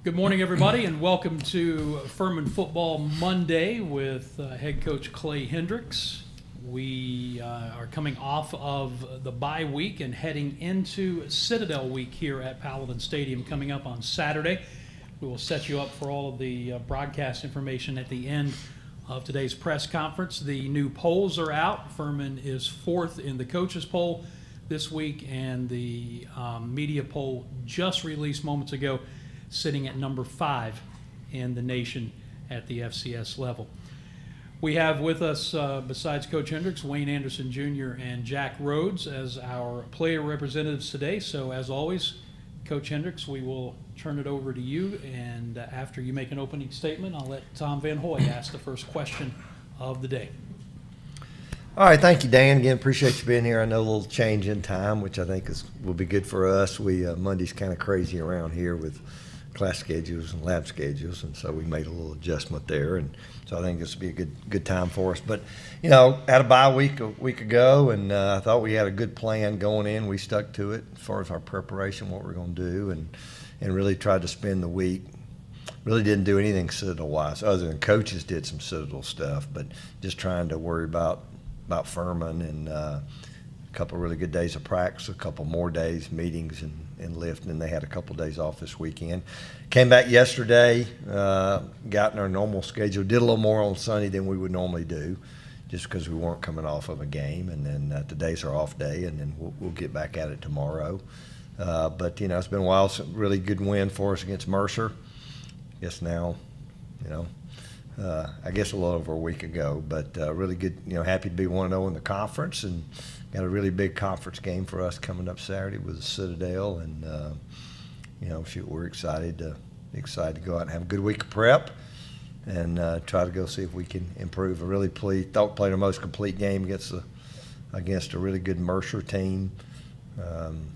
Good morning, everybody, and welcome to Furman Football Monday with head coach Clay Hendricks. We are coming off of the bye week and heading into Citadel Week here at Paladins Stadium coming up on Saturday. We will set you up for all of the broadcast information at the end of today's press conference. The new polls are out. Furman is fourth in the coaches poll this week, and the media poll just released moments ago, sitting at number 5 in the nation at the FCS level. We have with us, besides Coach Hendricks, Wayne Anderson Jr. and Jack Rhodes as our player representatives today. So as always, Coach Hendricks, we will turn it over to you, and after you make an opening statement, I'll let Tom Van Hoy ask the first question of the day. All right, thank you, Dan. Again, appreciate you being here. I know a little change in time, which I think will be good for us. Monday's kind of crazy around here with class schedules and lab schedules, and so we made a little adjustment there, and so I think this will be a good time for us. But had a bye week a week ago, and I thought we had a good plan going in. We stuck to it as far as our preparation, what we're going to do, and really tried to spend the week. Really didn't do anything Citadel-wise, other than coaches did some Citadel stuff, but just trying to worry about Furman, and a couple of really good days of practice, a couple more days, meetings and lift, and they had a couple of days off this weekend. Came back yesterday, got in our normal schedule, did a little more on Sunday than we would normally do, just because we weren't coming off of a game, and then today's our off day, and then we'll get back at it tomorrow. But it's been a while. It's a really good win for us against Mercer. I guess now, I guess a little over a week ago, but really good, happy to be 1-0 in the conference, and got a really big conference game for us coming up Saturday with the Citadel, and we're excited to go out and have a good week of prep and try to go see if we can improve. I really thought we played our most complete game against a really good Mercer team. And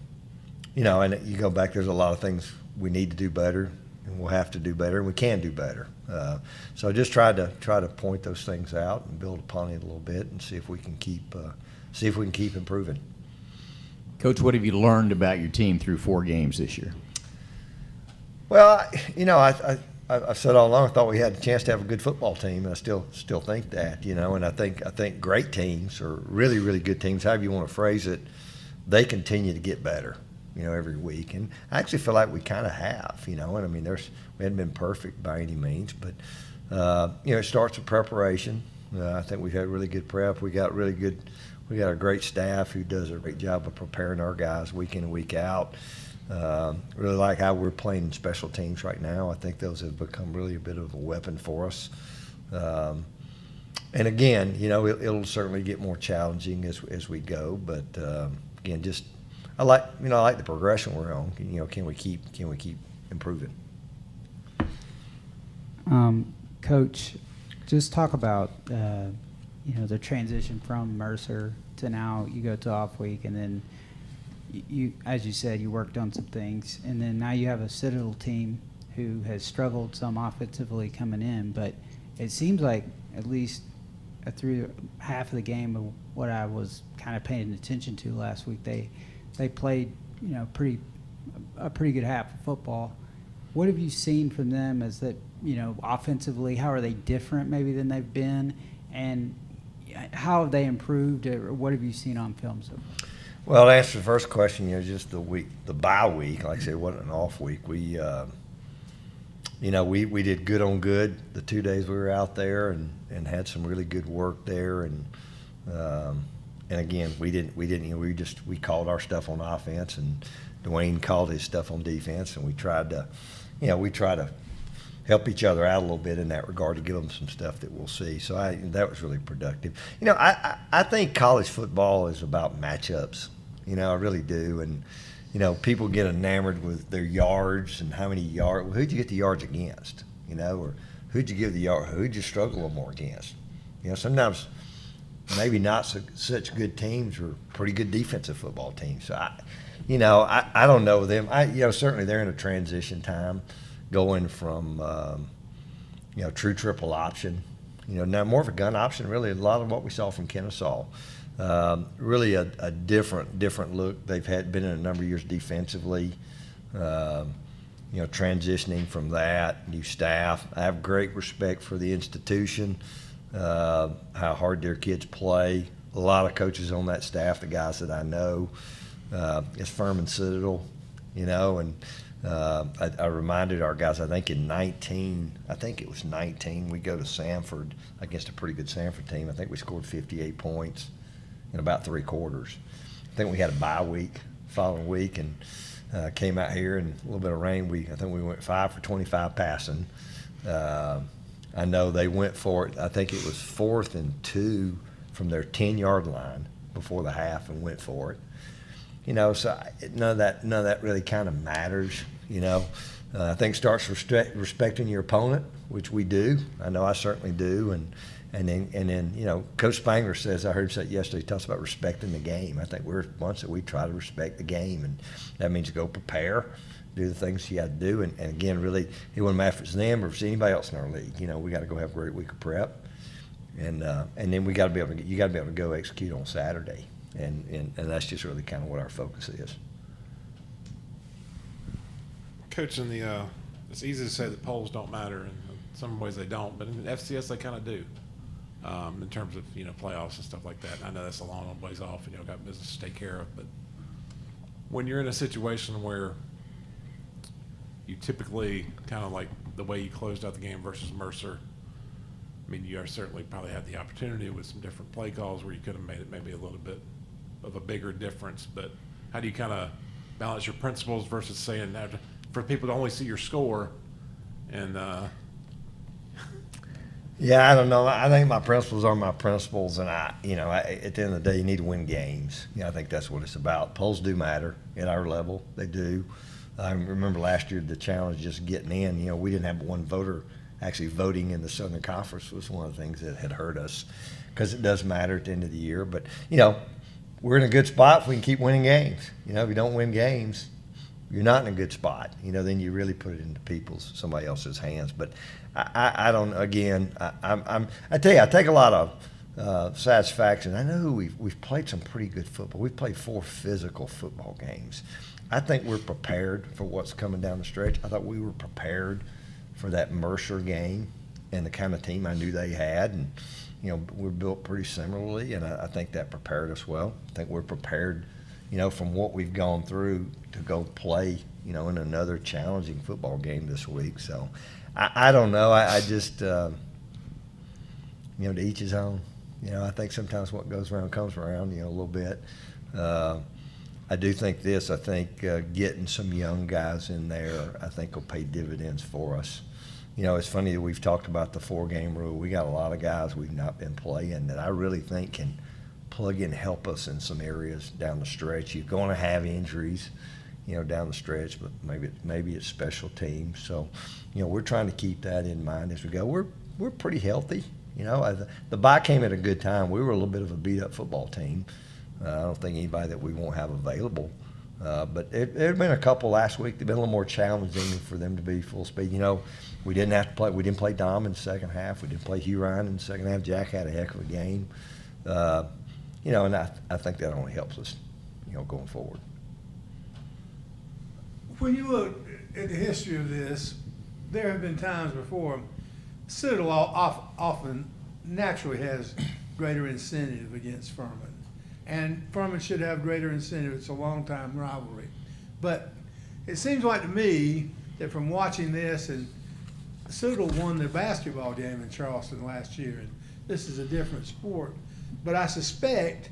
you go back, there's a lot of things we need to do better, and we'll have to do better, and we can do better. So I just try to point those things out and build upon it a little bit and see if we can keep improving. Coach, what have you learned about your team through 4 games this year? Well, I've said all along I thought we had a chance to have a good football team, and I still think that, and I think great teams, or really, really good teams, however you want to phrase it, they continue to get better, every week. And I actually feel like we kind of have, and I mean, we haven't been perfect by any means, but, it starts with preparation. I think we've had really good prep. We got a great staff who does a great job of preparing our guys week in and week out. Really like how we're playing in special teams right now. I think those have become really a bit of a weapon for us. And again, it'll certainly get more challenging as we go. But again, I like the progression we're on. Can we keep improving? Coach, just talk about the transition from Mercer to now you go to off week, and then you, as you said, you worked on some things, and then now you have a Citadel team who has struggled some offensively coming in, but it seems like at least through half of the game of what I was kind of paying attention to last week, they played a pretty good half of football. What have you seen from them as that, offensively, how are they different maybe than they've been, and how have they improved, or what have you seen on film so far? Well, to answer the first question, just the bye week, like I said, it wasn't an off week. We did good on good the 2 days we were out there, and had some really good work there, and again, we called our stuff on offense, and Dwayne called his stuff on defense, and we tried to help each other out a little bit in that regard to give them some stuff that we'll see. So that was really productive. I think college football is about matchups. I really do. And, people get enamored with their yards and how many yards. Well, who'd you get the yards against? Or who'd you give the yard? Who'd you struggle a little more against? Sometimes maybe not such good teams or pretty good defensive football teams. So I don't know them. Certainly they're in a transition time, going from true triple option, now more of a gun option. Really, a lot of what we saw from Kennesaw. Really a different look. They've been in a number of years defensively. transitioning from that, new staff. I have great respect for the institution, how hard their kids play. A lot of coaches on that staff, the guys that I know, it's Furman Citadel, and I reminded our guys, I think it was 19, we go to Sanford against a pretty good Sanford team. I think we scored 58 points in about 3 quarters. I think we had a bye week following week and came out here in a little bit of rain. I think we went 5 for 25 passing. I know they went for it. I think it was 4th and 2 from their 10-yard line before the half and went for it. So none of that really kind of matters. I think it starts respecting your opponent, which we do. I know I certainly do, and then Coach Spangler says, I heard him say it yesterday, he talks about respecting the game. I think we're a bunch that we try to respect the game, and that means go prepare, do the things you got to do, and again, really, it wouldn't matter if it's them or if it's anybody else in our league. We got to go have a great week of prep, and then you got to be able to go execute on Saturday. And that's just really kind of what our focus is. Coach, it's easy to say that polls don't matter, and in some ways they don't, but in FCS they kind of do, in terms of playoffs and stuff like that. And I know that's a long ways off, and got business to take care of. But when you're in a situation where you typically kind of like the way you closed out the game versus Mercer, I mean, you certainly probably had the opportunity with some different play calls where you could have made it maybe a little bit of a bigger difference. But how do you kind of balance your principles versus saying that for people to only see your score? And yeah, I don't know. I think my principles are my principles, and at the end of the day, you need to win games. I think that's what it's about. Polls do matter at our level; they do. I remember last year the challenge just getting in. We didn't have one voter actually voting in the Southern Conference was one of the things that had hurt us, because it does matter at the end of the year. But we're in a good spot if we can keep winning games. If you don't win games, you're not in a good spot. Then you really put it into somebody else's hands. But I don't. Again, I tell you, I take a lot of satisfaction. I know we've played some pretty good football. We've played 4 physical football games. I think we're prepared for what's coming down the stretch. I thought we were prepared for that Mercer game and the kind of team I knew they had, and we're built pretty similarly, and I think that prepared us well. I think we're prepared, from what we've gone through to go play, in another challenging football game this week. So I don't know. I just, to each his own. I think sometimes what goes around comes around, a little bit. I do think this. I think getting some young guys in there, I think will pay dividends for us. It's funny that we've talked about the 4-game rule. We got a lot of guys we've not been playing that I really think can plug in and help us in some areas down the stretch. You're going to have injuries, down the stretch, but maybe it's special teams. So, we're trying to keep that in mind as we go. We're pretty healthy. The bye came at a good time. We were a little bit of a beat-up football team. I don't think anybody that we won't have available. But there have been a couple last week that have been a little more challenging for them to be full speed. We didn't have to play. We didn't play Dom in the second half. We didn't play Hugh Ryan in the second half. Jack had a heck of a game. And I think that only helps us, going forward. When you look at the history of this, there have been times before Citadel often naturally has greater incentive against Furman. And Furman should have greater incentive. It's a long-time rivalry. But it seems like to me that from watching this, and Citadel won their basketball game in Charleston last year, and this is a different sport. But I suspect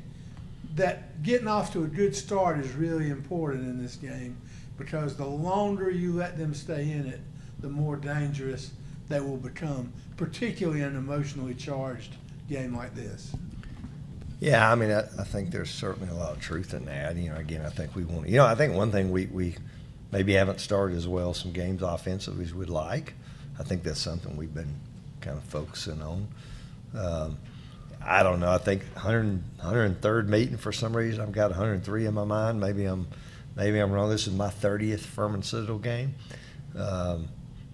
that getting off to a good start is really important in this game, because the longer you let them stay in it, the more dangerous they will become, particularly in an emotionally charged game like this. Yeah, I think there's certainly a lot of truth in that. Again, I think we want I think one thing we maybe haven't started as well some games offensively as we'd like. I think that's something we've been kind of focusing on. I don't know. I think 103rd meeting for some reason. I've got 103 in my mind. Maybe I'm wrong. This is my 30th Furman Citadel game.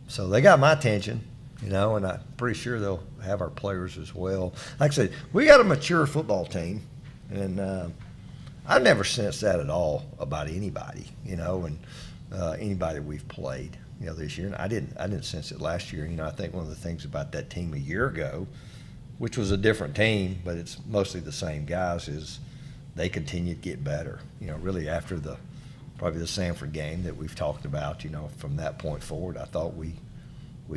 So they got my attention. And I'm pretty sure they'll have our players as well. Like I said, we got a mature football team, and I've never sensed that at all about anybody, and anybody we've played. this year. And I didn't sense it last year. I think one of the things about that team a year ago, which was a different team, but it's mostly the same guys, is they continue to get better. Really after probably the Sanford game that we've talked about, from that point forward, I thought we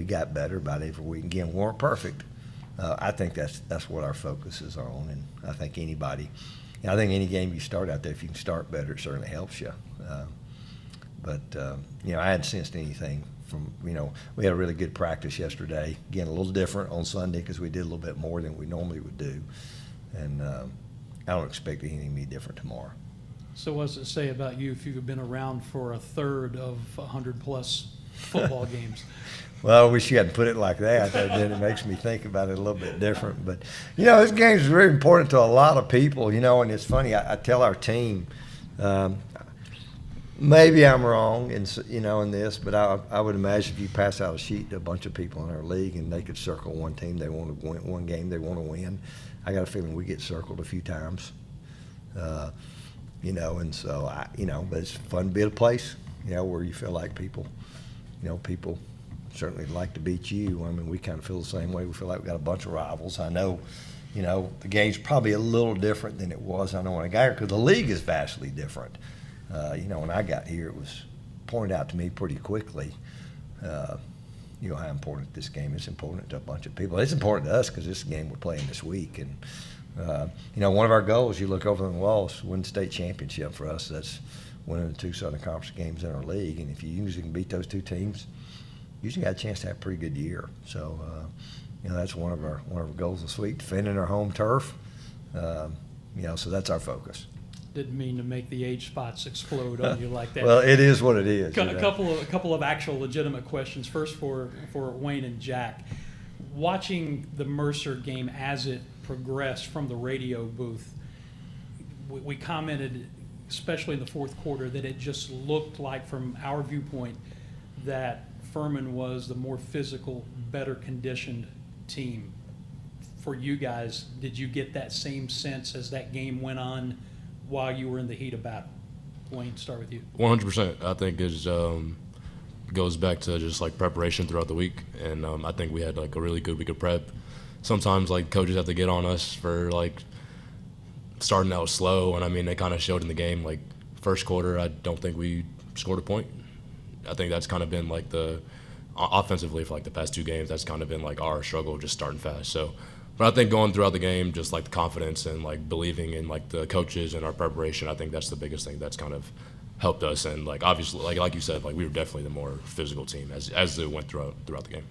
got better about every week. Again, we weren't perfect. I think that's what our focuses are on, and I think any game you start out there, if you can start better, it certainly helps you. But I hadn't sensed anything from, we had a really good practice yesterday. Again, a little different on Sunday because we did a little bit more than we normally would do. And I don't expect anything to be different tomorrow. So what does it say about you if you've been around for a third of 100-plus football games? Well, I wish you hadn't put it like that. Then it makes me think about it a little bit different. But, this game is very important to a lot of people, and it's funny. I tell our team, maybe I'm wrong in this, but I would imagine if you pass out a sheet to a bunch of people in our league and they could circle one team they want to win, one game they want to win, I got a feeling we get circled a few times. And so but it's fun to be at a place, where you feel like people certainly like to beat you. I mean, we kind of feel the same way. We feel like we got a bunch of rivals. I know, the game's probably a little different than it was. I know when I got here, because the league is vastly different. When I got here, it was pointed out to me pretty quickly, how important this game is. Important to a bunch of people. It's important to us because this game we're playing this week. And, one of our goals, you look over the wall, is win the state championship for us. That's winning the 2 Southern Conference games in our league. And if you usually can beat those 2 teams, you usually got a chance to have a pretty good year. So, that's one of our goals this week, defending our home turf. So that's our focus. Didn't mean to make the age spots explode on you like that. Well, it is what it is. A couple of actual legitimate questions. First for Wayne and Jack. Watching the Mercer game as it progressed from the radio booth, we commented, especially in the fourth quarter, that it just looked like, from our viewpoint, that Furman was the more physical, better conditioned team. For you guys, did you get that same sense as that game went on while you were in the heat of battle? Wayne, start with you. 100%. I think it goes back to just like preparation throughout the week, and I think we had like a really good week of prep. Sometimes like coaches have to get on us for like starting out slow, and I mean they kind of showed in the game. Like first quarter, I don't think we scored a point. I think that's kind of been like the offensively for like the past 2 games. That's kind of been like our struggle, just starting fast. So. But I think going throughout the game, just like the confidence and like believing in like the coaches and our preparation, I think that's the biggest thing that's kind of helped us. And like obviously, like you said, like we were definitely the more physical team as it went throughout the game.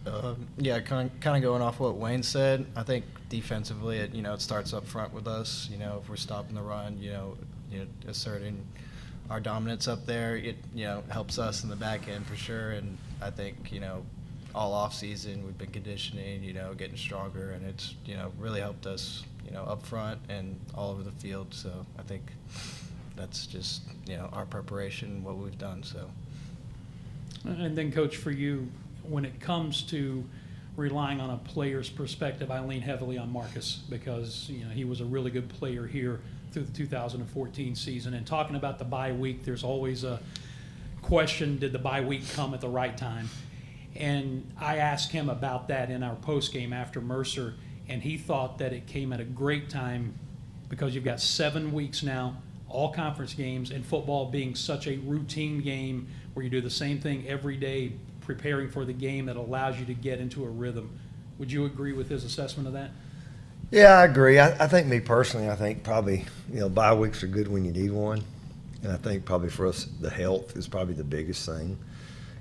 Kind of going off what Wayne said. I think defensively, it starts up front with us. If we're stopping the run, asserting our dominance up there, it helps us in the back end for sure. And I think all off season we've been conditioning, getting stronger, and it's really helped us up front and all over the field. So I think that's just our preparation, what we've done. So. And then, Coach, for you, when it comes to relying on a player's perspective, I lean heavily on Marcus because he was a really good player here through the 2014 season. And talking about the bye week, there's always a question: did the bye week come at the right time? And I asked him about that in our postgame after Mercer, and he thought that it came at a great time because you've got 7 weeks now, all conference games, and football being such a routine game where you do the same thing every day, preparing for the game that allows you to get into a rhythm. Would you agree with his assessment of that? Yeah, I agree. I think me personally, I think probably, bye weeks are good when you need one. And I think probably for us, the health is probably the biggest thing.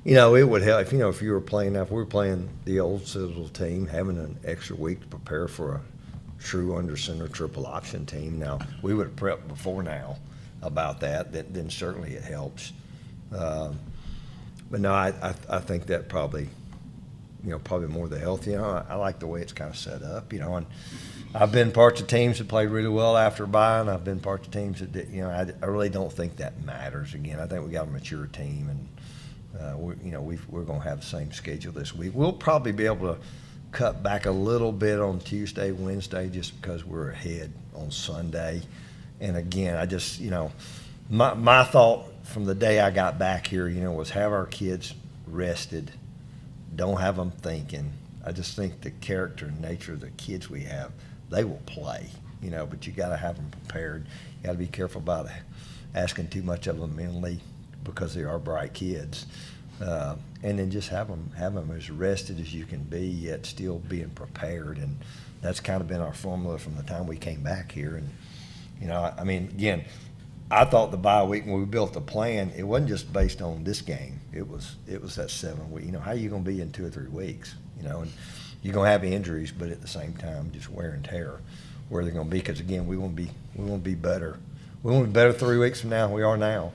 It would help if you were playing, if we were playing the old Citadel team, having an extra week to prepare for a true under center triple option team. Now, we would have prepped before now about that, then certainly it helps. But no, I think that probably more the health. I like the way it's kind of set up, and I've been parts of teams that played really well after bye, and I've been parts of teams that did, I really don't think that matters. Again, I think we got a mature team, and we're going to have the same schedule this week. We'll probably be able to cut back a little bit on Tuesday, Wednesday, just because we're ahead on Sunday. And again, I just, my thought from the day I got back here, was have our kids rested, don't have them thinking. I just think the character and nature of the kids we have, they will play, but you got to have them prepared. You got to be careful about asking too much of them mentally because they are bright kids. And then just have them as rested as you can be, yet still being prepared. And that's kind of been our formula from the time we came back here. And, again, I thought the bye week when we built the plan, it wasn't just based on this game. It was that 7 week. How are you going to be in 2 or 3 weeks? And you're going to have injuries, but at the same time, just wear and tear where they're going to be. Because again, we want to be better. We want to be better 3 weeks from now than we are now,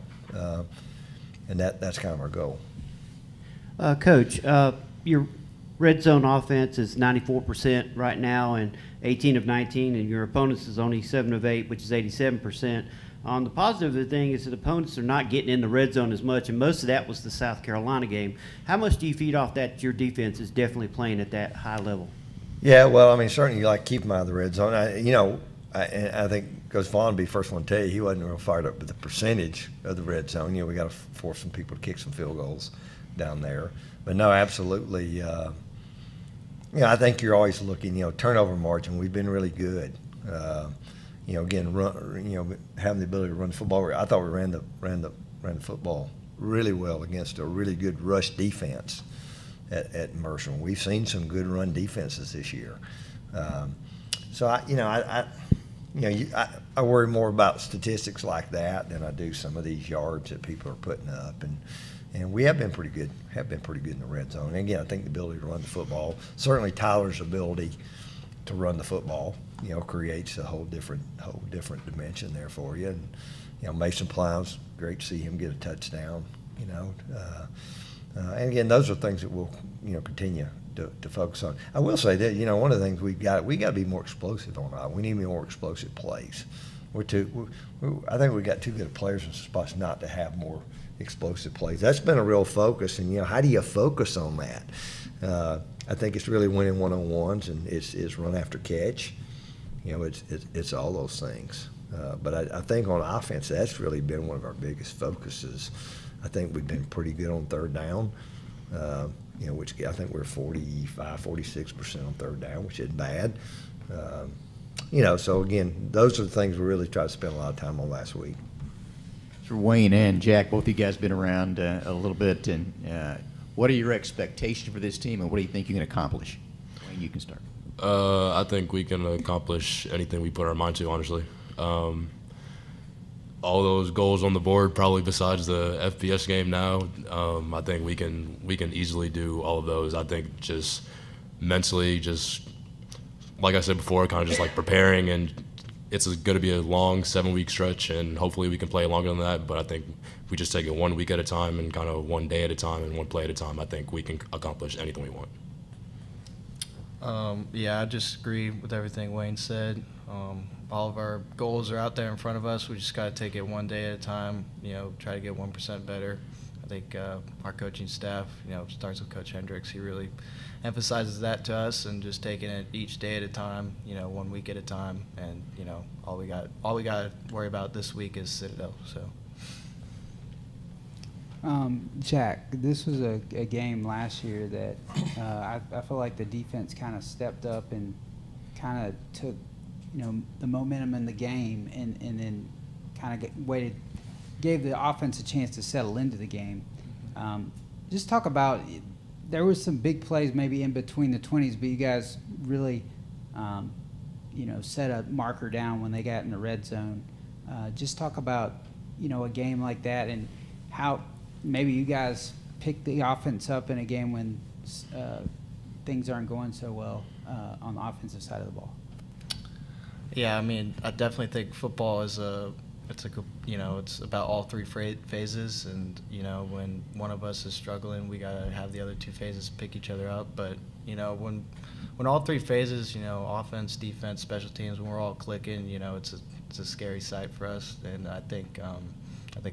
and that's kind of our goal. Coach, your red zone offense is 94% right now and 18 of 19, and your opponents is only 7 of 8, which is 87%. The positive of the thing is that opponents are not getting in the red zone as much, and most of that was the South Carolina game. How much do you feed off that your defense is definitely playing at that high level? Yeah, well, certainly you like keep them out of the red zone. I think Coach Vaughn would be the first one to tell you he wasn't real fired up with the percentage of the red zone. We got to force some people to kick some field goals down there. But no, absolutely. I think you're always looking. Turnover margin. We've been really good. Again, having the ability to run the football. I thought we ran the football really well against a really good rush defense at Mercer. We've seen some good run defenses this year. So I worry more about statistics like that than I do some of these yards that people are putting up, and we have been pretty good. In the red zone. And again, I think the ability to run the football, certainly Tyler's ability to run the football, creates a whole different dimension there for you. And Mason Plows, great to see him get a touchdown. And again, those are things that we'll continue to focus on. I will say that one of the things we got to be more explosive on. We need more explosive plays. I think we got too good of players in some spots not to have more explosive plays. That's been a real focus, and how do you focus on that? I think it's really winning one-on-ones, and it's run after catch. It's all those things. But I think on offense, that's really been one of our biggest focuses. I think we've been pretty good on third down, which I think we're 45, 46% on third down, which isn't bad. So again, those are the things we really tried to spend a lot of time on last week. For Wayne and Jack, both of you guys been around a little bit, and what are your expectations for this team, and what do you think you can accomplish? Wayne, you can start. I think we can accomplish anything we put our mind to, honestly. All those goals on the board, probably besides the FBS game now, I think we can easily do all of those. I think just mentally, just like I said before, kind of just like preparing, and it's going to be a long 7-week stretch, and hopefully we can play longer than that. But I think if we just take it 1 week at a time and kind of 1 day at a time and 1 play at a time, I think we can accomplish anything we want. I just agree with everything Wayne said. All of our goals are out there in front of us. We just got to take it 1 day at a time, try to get 1% better. I think our coaching staff, starts with Coach Hendricks. He really emphasizes that to us, and just taking it each day at a time, 1 week at a time. And, all we got to worry about this week is Citadel. So. Jack, this was a game last year that I feel like the defense kind of stepped up and kind of took, the momentum in the game and then kind of gave the offense a chance to settle into the game. Just talk about, there were some big plays maybe in between the 20s, but you guys really, set a marker down when they got in the red zone. Just talk about, a game like that and how maybe you guys pick the offense up in a game when things aren't going so well on the offensive side of the ball. Yeah, I definitely think football is it's about all 3 phases, and when one of us is struggling, we gotta have the other 2 phases pick each other up. But when all 3 phases, offense, defense, special teams, when we're all clicking, it's a scary sight for us. And I think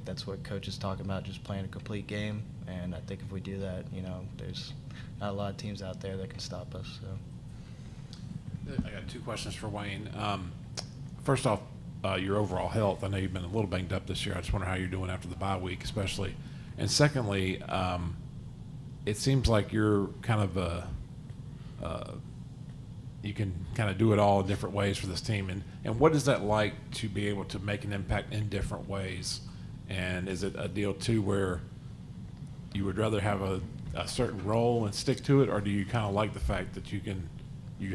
that's what Coach is talking about, just playing a complete game. And I think if we do that, there's not a lot of teams out there that can stop us. So. I got 2 questions for Wayne. First off, your overall health. I know you've been a little banged up this year. I just wonder how you're doing after the bye week, especially. And secondly, it seems like you're kind of you can kind of do it all in different ways for this team. And what is that like to be able to make an impact in different ways? And is it a deal too where you would rather have a certain role and stick to it, or do you kind of like the fact that you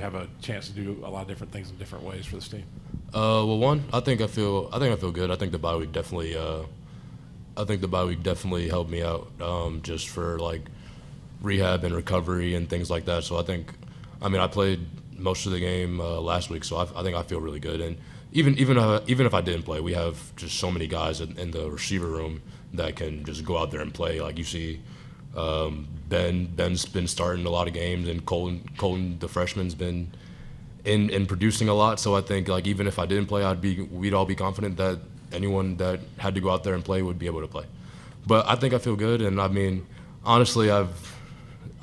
have a chance to do a lot of different things in different ways for this team? Well, one, I think I feel good. I think the bye week definitely helped me out, just for like rehab and recovery and things like that. So I played most of the game last week, so I think I feel really good. And even if I didn't play, we have just so many guys in the receiver room that can just go out there and play. Like you see, Ben's been starting a lot of games, and Colton the freshman's been in producing a lot. So I think like even if I didn't play, we'd all be confident that anyone that had to go out there and play would be able to play. But I think I feel good, and I mean, honestly, I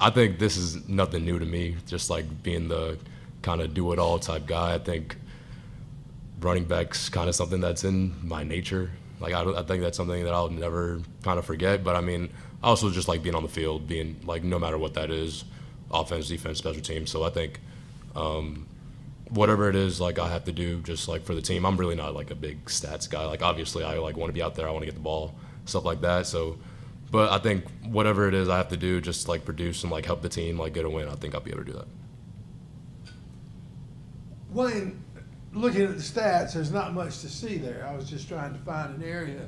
think this is nothing new to me. Just like being the kind of do-it-all type guy. I think running back's kind of something that's in my nature. Like I think that's something that I'll never kind of forget. But I mean, I also just like being on the field, being like no matter what that is, offense, defense, special teams. So I think whatever it is, like I have to do just like for the team. I'm really not like a big stats guy. Like obviously I like want to be out there. I want to get the ball, stuff like that. So, but I think whatever it is I have to do, just like produce and like help the team like get a win. I think I'll be able to do that. Wayne, looking at the stats, there's not much to see there. I was just trying to find an area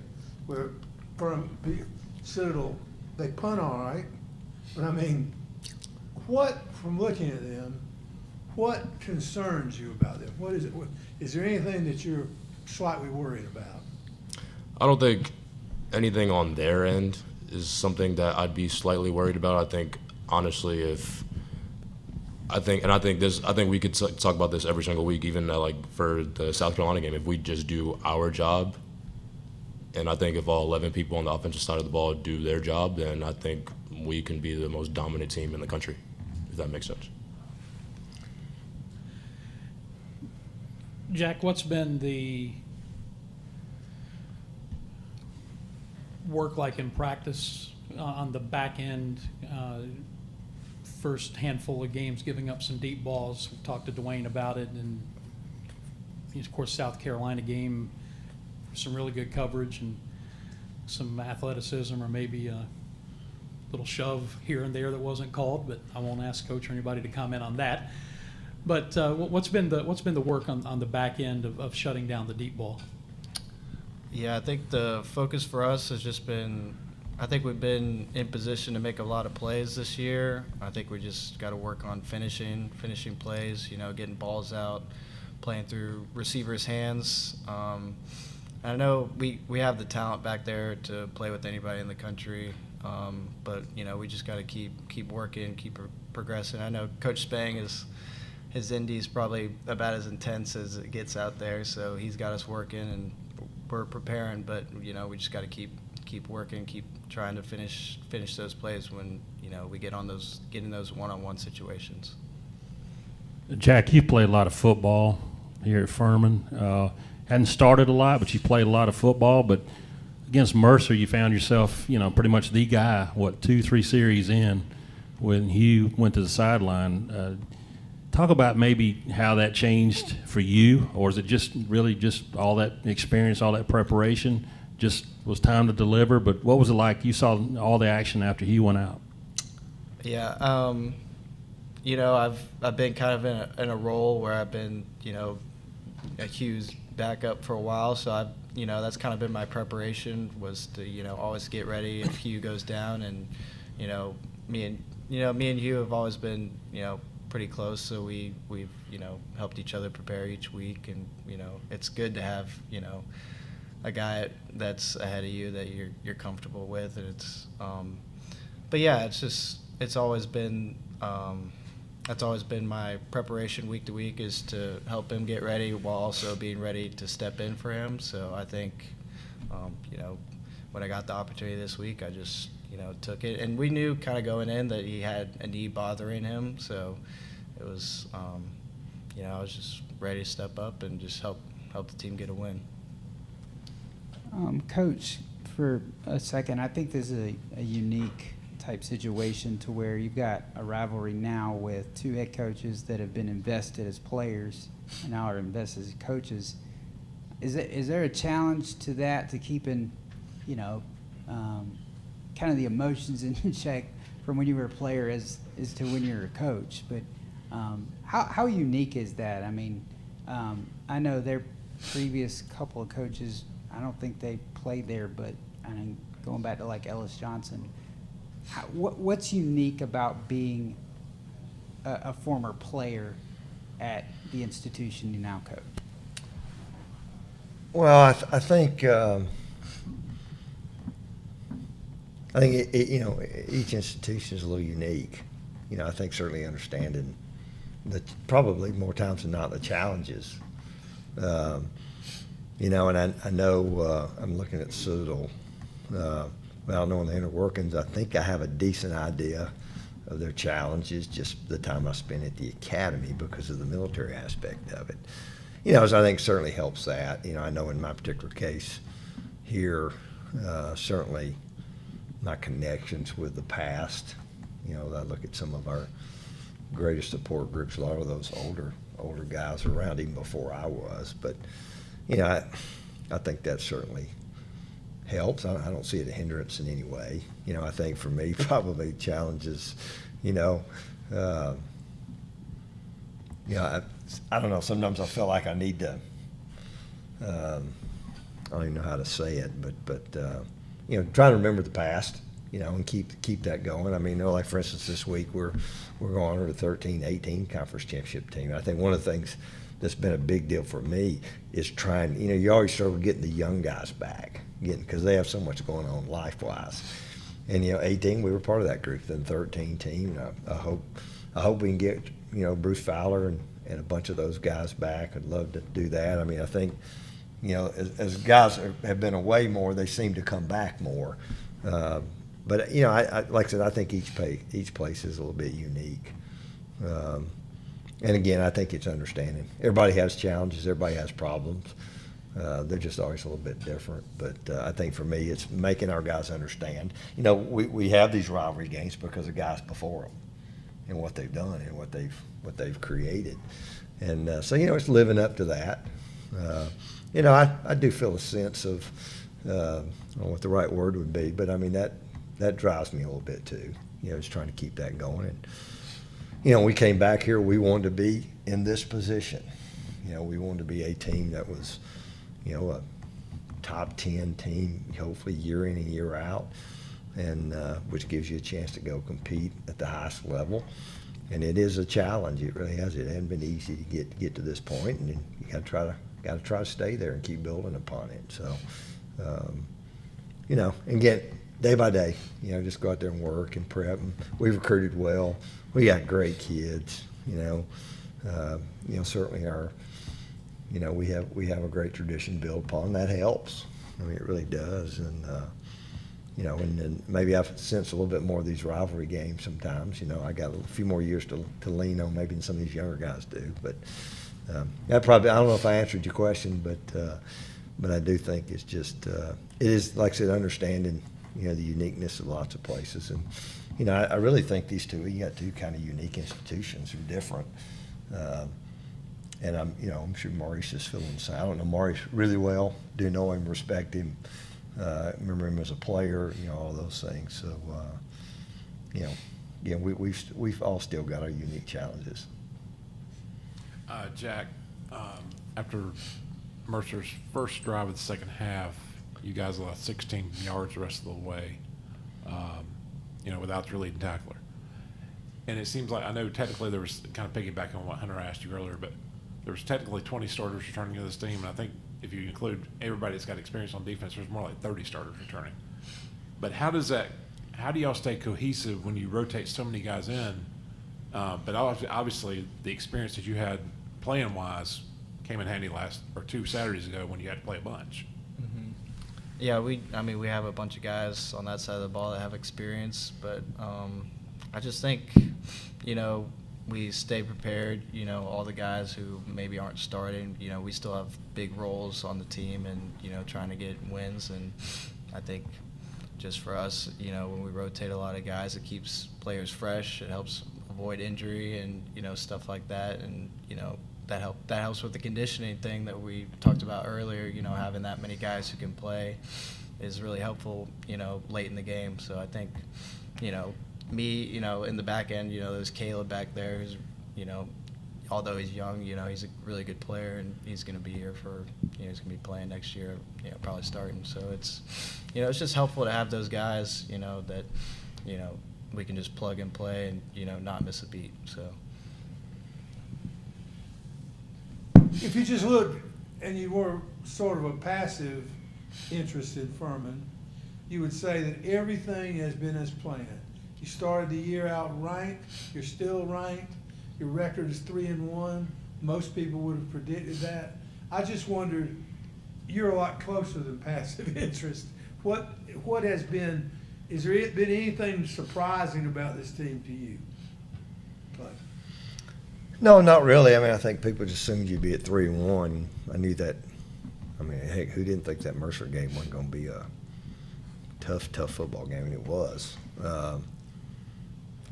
where Citadel, they punt all right. But I mean, from looking at them, what concerns you about them? What is it? Is there anything that you're slightly worried about? I don't think anything on their end is something that I'd be slightly worried about. I think honestly, I think we could talk about this every single week, even like for the South Carolina game. If we just do our job, and I think if all 11 people on the offensive side of the ball do their job, then I think we can be the most dominant team in the country, if that makes sense. Jack, what's been the work like in practice on the back end? First handful of games, giving up some deep balls. We talked to Dwayne about it, and of course, South Carolina game, some really good coverage and some athleticism, or maybe a little shove here and there that wasn't called. But I won't ask coach or anybody to comment on that. But what's been the work on the back end of shutting down the deep ball? Yeah, I think the focus for us has just been, I think we've been in position to make a lot of plays this year. I think we just got to work on finishing plays, getting balls out, playing through receivers' hands. I know we have the talent back there to play with anybody in the country, but, we just got to keep working, keep progressing. I know Coach Spang his Indy's probably about as intense as it gets out there, so he's got us working and we're preparing, but, we just got to keep working, keep trying to finish those plays when we get in those one-on-one situations. Jack, you played a lot of football here at Furman. Hadn't started a lot, but you played a lot of football. But against Mercer, you found yourself, pretty much the guy. 2-3 series in, when Hugh went to the sideline. Talk about maybe how that changed for you, or is it just really just all that experience, all that preparation? Just was time to deliver, but what was it like? You saw all the action after he went out. Yeah, I've been kind of in a role where I've been, a Hugh's backup for a while, so I've, that's kind of been my preparation, was to, always get ready if Hugh goes down, and, me and Hugh have always been, pretty close, so we've helped each other prepare each week, and it's good to have a guy that's ahead of you that you're comfortable with, and it's but yeah, it's always been that's always been my preparation week to week, is to help him get ready while also being ready to step in for him. So I think when I got the opportunity this week, I just took it, and we knew kind of going in that he had a knee bothering him, so it was I was just ready to step up and just help the team get a win. Coach, for a second, I think this is a unique type situation to where you've got a rivalry now with two head coaches that have been invested as players and now are invested as coaches. Is there a challenge to that, to keeping, kind of the emotions in check from when you were a player as to when you're a coach? But how unique is that? I mean, I know their previous couple of coaches, I don't think they played there, but I mean, going back to like Ellis Johnson, what's unique about being a former player at the institution you now coach? Well, I think each institution is a little unique. I think certainly understanding that probably more times than not the challenges. And I know I'm looking at Citadel. Without knowing the inner workings, I think I have a decent idea of their challenges, just the time I spent at the academy because of the military aspect of it. So I think certainly helps that. I know in my particular case here, certainly my connections with the past. I look at some of our greatest support groups, a lot of those older guys around even before I was. But, I think that certainly helps. I don't see it a hindrance in any way. I think for me, probably challenges, I don't know. Sometimes I feel like I need to, I don't even know how to say it, but trying to remember the past, and keep that going. I mean, like for instance, this week we're going on to the 13-18 conference championship team. I think one of the things that's been a big deal for me is trying, you always struggle getting the young guys back, because they have so much going on life-wise. And 18, we were part of that group. Then 13 team. I hope we can get Bruce Fowler and a bunch of those guys back. I'd love to do that. I mean, I think as guys have been away more, they seem to come back more. But I like I said, I think each place is a little bit unique. And again, I think it's understanding. Everybody has challenges. Everybody has problems. They're just always a little bit different. But I think for me, it's making our guys understand. We have these rivalry games because of guys before them and what they've done and what they've created. And so it's living up to that. I do feel a sense of I don't know what the right word would be, but I mean that drives me a little bit too. Just trying to keep that going. And we came back here, we wanted to be in this position. We wanted to be a team that was, a top 10 team, hopefully year in and year out, and which gives you a chance to go compete at the highest level. And it is a challenge. It really has. It hasn't been easy to get to this point, and you got to try to stay there and keep building upon it. So, and get day by day. Just go out there and work and prep. And we recruited well. We got great kids. Certainly our. We have a great tradition built upon. That helps. I mean, it really does. And and then maybe I've sensed a little bit more of these rivalry games sometimes. I got a few more years to lean on maybe than some of these younger guys do. But that probably, I don't know if I answered your question, but I do think it's just, it is, like I said, understanding, the uniqueness of lots of places. And, I really think you got two kind of unique institutions who are different. And I'm sure Maurice is feeling the same. I don't know Maurice really well. Do know him, respect him. Remember him as a player, all those things. So, we've all still got our unique challenges. Jack, after Mercer's first drive of the second half, you guys lost 16 yards the rest of the way, without your leading tackler. And it seems like, I know technically there was, kind of piggybacking on what Hunter asked you earlier, but there was technically 20 starters returning to this team, and I think if you include everybody that's got experience on defense, there's more like 30 starters returning. But how do y'all stay cohesive when you rotate so many guys in? But obviously the experience that you had playing wise came in handy two Saturdays ago when you had to play a bunch. Mm-hmm. Yeah, we have a bunch of guys on that side of the ball that have experience, but I just think, we stay prepared. You know, all the guys who maybe aren't starting, you know, we still have big roles on the team and, you know, trying to get wins. And I think just for us, you know, when we rotate a lot of guys, it keeps players fresh. It helps avoid injury and, you know, stuff like that. And, you know, that helps with the conditioning thing that we talked about earlier. You know, having that many guys who can play is really helpful, you know, late in the game. So I think, you know, me, you know, in the back end, you know, there's Caleb back there who's, you know, although he's young, you know, he's a really good player, and he's going to be here for, you know, he's going to be playing next year, you know, probably starting. So it's, you know, it's just helpful to have those guys, you know, that, you know, we can just plug and play and, you know, not miss a beat. So. If you just look and you were sort of a passive interest in Furman, you would say that everything has been as planned. You started the year out ranked, you're still ranked, your record is 3-1. Most people would have predicted that. I just wondered, you're a lot closer than passive interest. What has been, has there been anything surprising about this team to you? Clay? No, not really. I mean, I think people just assumed you'd be at 3-1. I knew that. I mean, heck, who didn't think that Mercer game wasn't going to be a tough football game? And it was.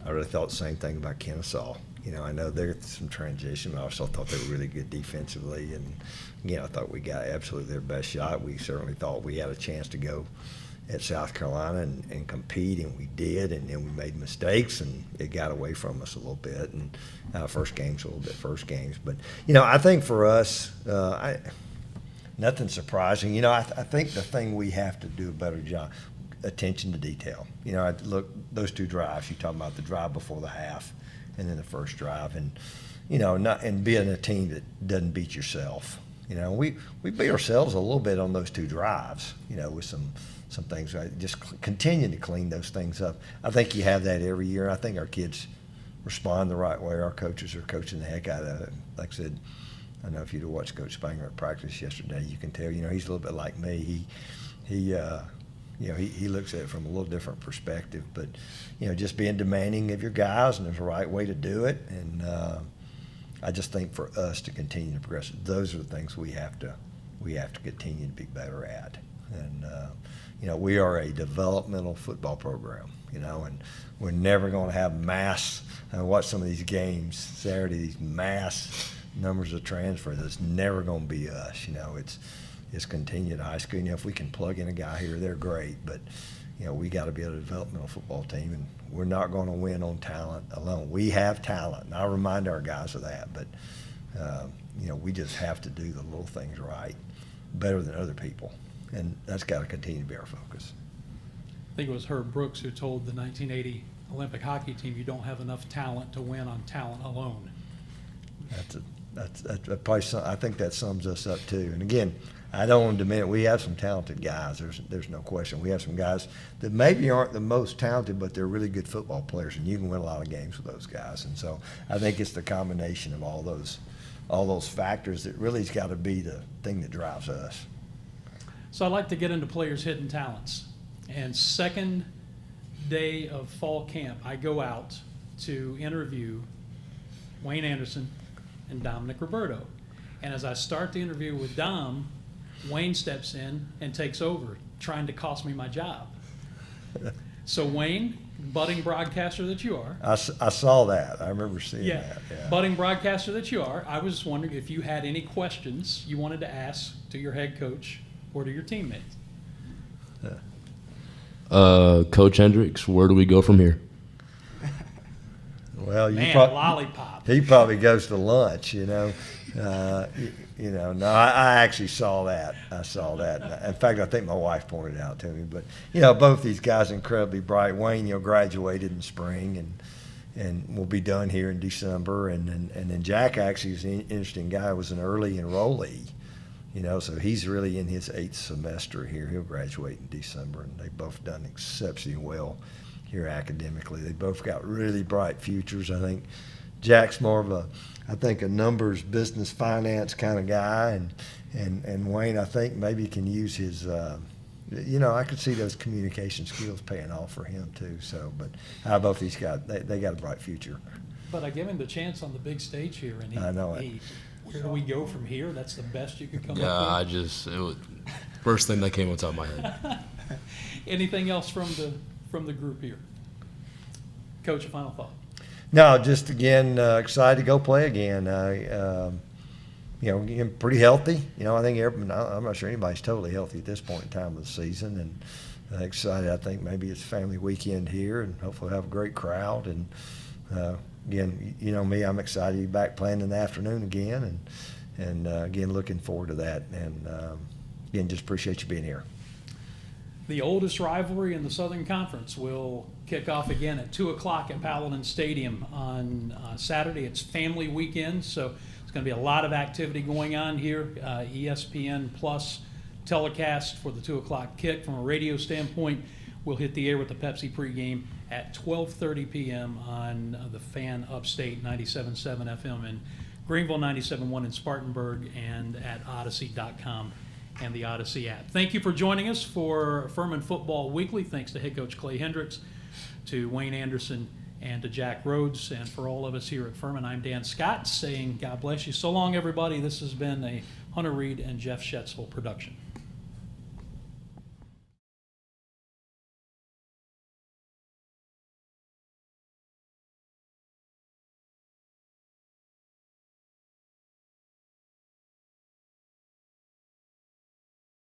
I really thought the same thing about Kennesaw. You know, I know there's some transition, but I also thought they were really good defensively. And, again, I thought we got absolutely their best shot. We certainly thought we had a chance to go at South Carolina and compete, and we did. And then we made mistakes, and it got away from us a little bit. And first game's a little bit first games. But, you know, I think for us, nothing surprising. You know, I think the thing we have to do a better job, attention to detail. You know, look, those two drives, you're talking about the drive before the half and then the first drive, and, you know, and being a team that doesn't beat yourself. You know, we beat ourselves a little bit on those two drives, you know, with some things, right? Just continue to clean those things up. I think you have that every year. I think our kids respond the right way. Our coaches are coaching the heck out of it. Like I said, I don't know if you'd have watched Coach Spanger at practice yesterday, you can tell, you know, he's a little bit like me. You know, he looks at it from a little different perspective, but, you know, just being demanding of your guys, and there's a right way to do it. And I just think for us to continue to progress, those are the things we have to continue to be better at. And, you know, we are a developmental football program, you know, and we're never going to have mass. I watch some of these games Saturday, these mass numbers of transfer. That's never going to be us, you know. It's continued high school. You know, if we can plug in a guy here, they're great. But, you know, we got to be a developmental football team, and we're not going to win on talent alone. We have talent, and I remind our guys of that. But, you know, we just have to do the little things right better than other people, and that's got to continue to be our focus. I think it was Herb Brooks who told the 1980 Olympic hockey team, you don't have enough talent to win on talent alone. That's probably I think that sums us up too. And again, I don't want to diminish. We have some talented guys. There's no question. We have some guys that maybe aren't the most talented, but they're really good football players, and you can win a lot of games with those guys. And so I think it's the combination of all those factors that really has got to be the thing that drives us. So I'd like to get into players' hidden talents. And second day of fall camp, I go out to interview Wayne Anderson and Dominic Roberto. And as I start the interview with Dom, Wayne steps in and takes over, trying to cost me my job. So Wayne, budding broadcaster that you are. I saw that. I remember seeing that. Yeah. Budding broadcaster that you are, I was wondering if you had any questions you wanted to ask to your head coach or to your teammates. Coach Hendricks, where do we go from here? Well, lollipop. He probably goes to lunch, you know. You know, no, I actually saw that. I saw that. In fact, I think my wife pointed it out to me. But, you know, both these guys are incredibly bright. Wayne, you know, graduated in spring and will be done here in December. And then Jack actually is an interesting guy, was an early enrollee, you know, so he's really in his 8th semester here. He'll graduate in December, and they've both done exceptionally well here academically. They both got really bright futures. I think Jack's more of a numbers, business, finance kind of guy, and Wayne, I think, maybe can use his, you know, I could see those communication skills paying off for him too. So, but both these guys, they got a bright future. But I gave him the chance on the big stage here, and I know it. where do we go from here? That's the best you could come Yeah, up I with. just it was first thing that came on top of my head. Anything else from the group here? Coach, a final thought. No, just again, excited to go play again. You know, getting pretty healthy. You know, I think I'm not sure anybody's totally healthy at this point in time of the season, and excited. I think maybe it's family weekend here, and hopefully have a great crowd. And again, you know me, I'm excited to be back playing in the afternoon again, and again looking forward to that. And again, just appreciate you being here. The oldest rivalry in the Southern Conference will kick off again at 2 o'clock at Paladins Stadium on Saturday. It's family weekend, so it's going to be a lot of activity going on here. ESPN Plus telecast for the 2 o'clock kick. From a radio standpoint, we'll hit the air with the Pepsi pregame at 12:30 p.m. on the Fan Upstate 97.7 FM in Greenville, 97.1 in Spartanburg, and at Odyssey.com and the Odyssey app. Thank you for joining us for Furman Football Weekly. Thanks to head coach Clay Hendricks, to Wayne Anderson, and to Jack Rhodes. And for all of us here at Furman, I'm Dan Scott saying God bless you. So long, everybody. This has been a Hunter Reed and Jeff Schetzel production.